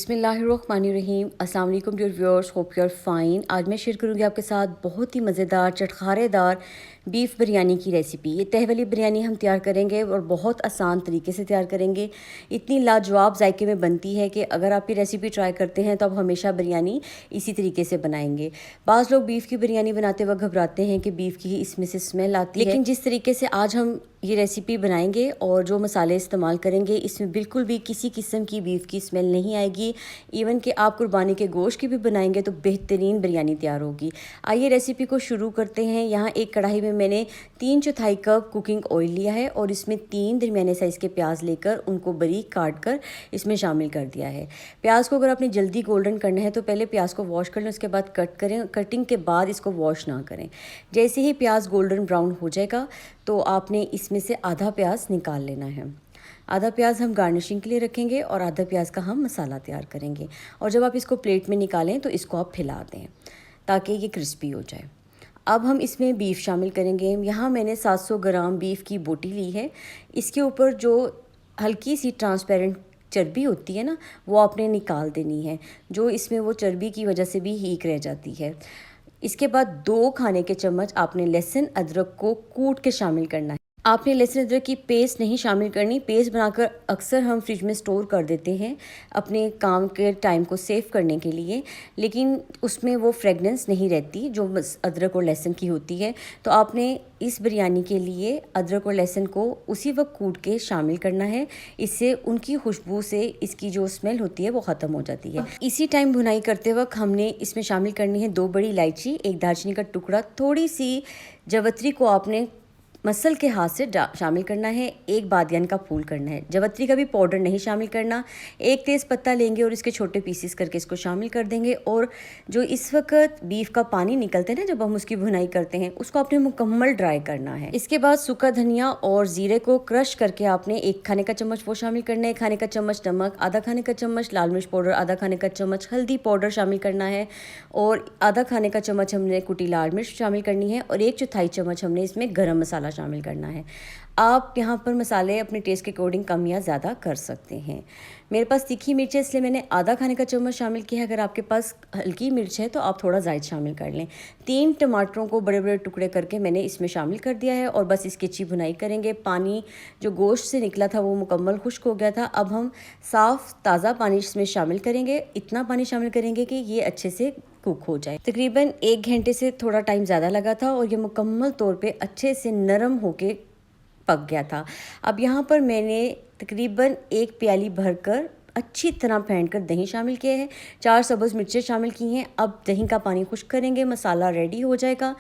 बिस्मिल्लाहिर्रहमानिर्रहीम। अस्सलाम वालेकुम dear viewers, hope you are fine. आज मैं शेयर करूंगी आपके साथ बहुत ही मज़ेदार चटखारेदार बीफ बिरयानी की रेसिपी। ये तह वाली बिरयानी हम तैयार करेंगे और बहुत आसान तरीके से तैयार करेंगे। इतनी लाजवाब जायके में बनती है कि अगर आप ये रेसिपी ट्राई करते हैं तो आप हमेशा बिरयानी इसी तरीके से बनाएंगे। बाज़ लोग बीफ की बिरयानी बनाते वक्त घबराते हैं कि बीफ की इसमें से स्मेल आती है, लेकिन जिस तरीके से आज हम ये रेसिपी बनाएंगे और जो मसाले इस्तेमाल करेंगे, इसमें बिल्कुल भी किसी किस्म की बीफ की स्मेल नहीं आएगी। इवन कि आप कुर्बानी के गोश्त की भी बनाएंगे तो बेहतरीन बिरयानी तैयार होगी। आइए रेसिपी को शुरू करते हैं। यहाँ एक कढ़ाई में मैंने 3/4 कप कुकिंग ऑयल लिया है और इसमें 3 दरमियाने साइज़ के प्याज लेकर उनको बारीक काट कर इसमें शामिल कर दिया है। प्याज को अगर आपने जल्दी गोल्डन करना है तो पहले प्याज को वॉश कर लें, उसके बाद कट करें। कटिंग के बाद इसको वॉश ना करें। जैसे ही प्याज गोल्डन ब्राउन हो जाएगा तो आपने इसमें से आधा प्याज निकाल लेना है। आधा प्याज हम गार्निशिंग के लिए रखेंगे और आधा प्याज का हम मसाला तैयार करेंगे। और जब आप इसको प्लेट में निकालें तो इसको आप फैला दें ताकि ये क्रिस्पी हो जाए। अब हम इसमें बीफ शामिल करेंगे। यहाँ मैंने 700 ग्राम बीफ की बोटी ली है। इसके ऊपर जो हल्की सी ट्रांसपेरेंट चर्बी होती है ना, वो आपने निकाल देनी है, जो इसमें वो चर्बी की वजह से भी हीक रह जाती है। इसके बाद 2 खाने के चम्मच आपने लहसुन अदरक को कूट के शामिल करना है। आपने लहसुन अदरक की पेस्ट नहीं शामिल करनी। पेस्ट बनाकर अक्सर हम फ्रिज में स्टोर कर देते हैं अपने काम के टाइम को सेव करने के लिए, लेकिन उसमें वो फ्रेगनेंस नहीं रहती जो अदरक और लहसुन की होती है। तो आपने इस बिरयानी के लिए अदरक और लहसुन को उसी वक्त कूट के शामिल करना है। इससे उनकी खुशबू से इसकी जो स्मेल होती है वो ख़त्म हो जाती है। इसी टाइम भुनाई करते वक्त हमने इसमें शामिल करनी है 2 बड़ी इलायची, 1 दालचीनी का टुकड़ा, थोड़ी सी जवत्री को आपने मसल के हाथ से शामिल करना है, 1 बादियान का फूल करना है। जवत्री का भी पाउडर नहीं शामिल करना। 1 तेज़ पत्ता लेंगे और इसके छोटे पीसेस करके इसको शामिल कर देंगे। और जो इस वक्त बीफ का पानी निकलता है ना जब हम उसकी भुनाई करते हैं, उसको आपने मुकम्मल ड्राई करना है। इसके बाद सूखा धनिया और ज़ीरे को क्रश करके आपने 1 खाने का चम्मच वो शामिल करना है। 1 खाने का चम्मच नमक, आधा खाने का चम्मच लाल मिर्च पाउडर, आधा खाने का चम्मच हल्दी पाउडर शामिल करना है और आधा खाने का चम्मच हमने कुटी लाल मिर्च शामिल करनी है और 1/4 चम्मच हमने इसमें गरम मसाला शामिल करना है। आप यहाँ पर मसाले अपने टेस्ट के अकॉर्डिंग कम या ज़्यादा कर सकते हैं। मेरे पास तीखी मिर्च है इसलिए मैंने आधा खाने का चम्मच शामिल किया है। अगर आपके पास हल्की मिर्च है तो आप थोड़ा ज़ायद शामिल कर लें। 3 टमाटरों को बड़े बड़े टुकड़े करके मैंने इसमें शामिल कर दिया है और बस इसकी अच्छी भुनाई करेंगे। पानी जो गोश्त से निकला था वो मुकम्मल खुश्क हो गया था। अब हम साफ़ ताज़ा पानी इसमें शामिल करेंगे। इतना पानी शामिल करेंगे कि ये अच्छे से कुक हो जाए। तकरीबन 1 घंटे से थोड़ा टाइम ज़्यादा लगा था और ये मुकम्मल तौर पे अच्छे से नरम होके पक गया था। अब यहाँ पर मैंने तकरीबन 1 प्याली भरकर अच्छी तरह फेंट कर दही शामिल किया है। 4 सब्ज़ मिर्चें शामिल की हैं। अब दही का पानी खुश्क करेंगे, मसाला रेडी हो जाएगा।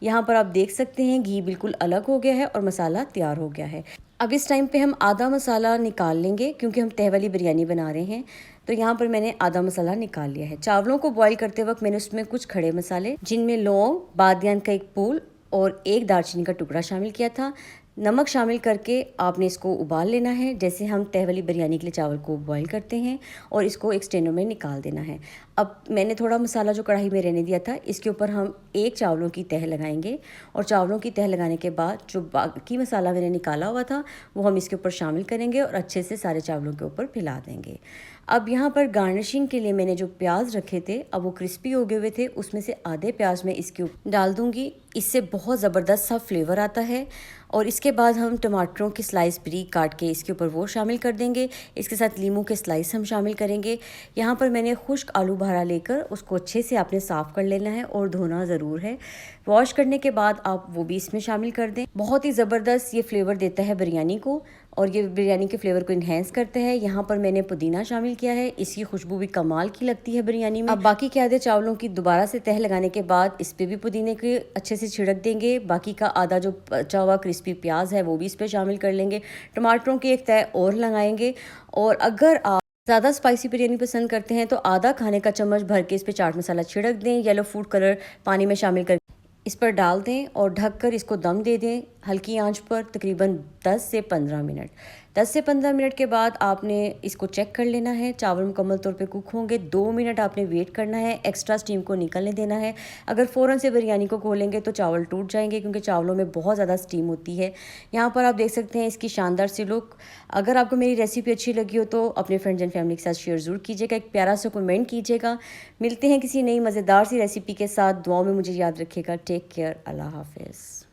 यहाँ पर आप देख सकते हैं घी बिल्कुल अलग हो गया है और मसाला तैयार हो गया है। अब इस टाइम पे हम आधा मसाला निकाल लेंगे क्योंकि हम तह वाली बिरयानी बना रहे हैं। तो यहाँ पर मैंने आधा मसाला निकाल लिया है। चावलों को बॉईल करते वक्त मैंने उसमें कुछ खड़े मसाले जिनमें लौंग, बादियान का 1 फूल और 1 दालचीनी का टुकड़ा शामिल किया था। नमक शामिल करके आपने इसको उबाल लेना है जैसे हम तह वाली बिरयानी के लिए चावल को बॉईल करते हैं और इसको एक स्ट्रेनर में निकाल देना है। अब मैंने थोड़ा मसाला जो कढ़ाई में रहने दिया था इसके ऊपर हम 1 चावलों की तह लगाएंगे और चावलों की तह लगाने के बाद जो बाकी मसाला मैंने निकाला हुआ था वो हम इसके ऊपर शामिल करेंगे और अच्छे से सारे चावलों के ऊपर फैला देंगे। अब यहाँ पर गार्निशिंग के लिए मैंने जो प्याज रखे थे अब वो क्रिस्पी हो गए हुए थे, उसमें से आधे प्याज मैं इसके ऊपर डाल दूँगी। इससे बहुत ज़बरदस्त सा फ्लेवर आता है। और इसके बाद हम टमाटरों की स्लाइस बारीक काट के इसके ऊपर वो शामिल कर देंगे। इसके साथ लीमू के स्लाइस हम शामिल करेंगे। यहाँ पर मैंने खुश्क आलू भरा लेकर उसको अच्छे से आपने साफ़ कर लेना है और धोना ज़रूर है। वॉश करने के बाद आप वो भी इसमें शामिल कर दें। बहुत ही ज़बरदस्त ये फ्लेवर देता है बिरयानी को और ये बिरयानी के फ्लेवर को इन्हेंस करता है। यहाँ पर मैंने पुदीना शामिल किया है, इसकी खुशबू भी कमाल की लगती है बिरयानी में। अब बाकी के आधे चावलों की दोबारा से तह लगाने के बाद इस पर भी पुदीने के अच्छे से छिड़क देंगे। बाकी का आधा जो बचा हुआ क्रिस्पी प्याज है वो भी इस पर शामिल कर लेंगे। टमाटरों की 1 तह और लगाएंगे और अगर आप ज़्यादा स्पाइसी बिरयानी पसंद करते हैं तो आधा खाने का चम्मच भर के इस पर चाट मसाला छिड़क दें। येलो फूड कलर पानी में शामिल कर इस पर डाल दें और ढककर इसको दम दे दें हल्की आंच पर तकरीबन 10 से 15 मिनट। 10 से 15 मिनट के बाद आपने इसको चेक कर लेना है। चावल मुकम्मल तौर पे कुक होंगे। 2 मिनट आपने वेट करना है, एक्स्ट्रा स्टीम को निकलने देना है। अगर फ़ौरन से बिरयानी को खोलेंगे तो चावल टूट जाएंगे, क्योंकि चावलों में बहुत ज़्यादा स्टीम होती है। यहाँ पर आप देख सकते हैं इसकी शानदार सी लुक। अगर आपको मेरी रेसिपी अच्छी लगी हो तो अपने फ्रेंड्स एंड फैमिली के साथ शेयर ज़रूर कीजिएगा, एक प्यारा सा कमेंट कीजिएगा। मिलते हैं किसी नई मज़ेदार सी रेसिपी के साथ। दुआओं में मुझे याद रखिएगा। Take care. अल्लाह हाफ़िज़।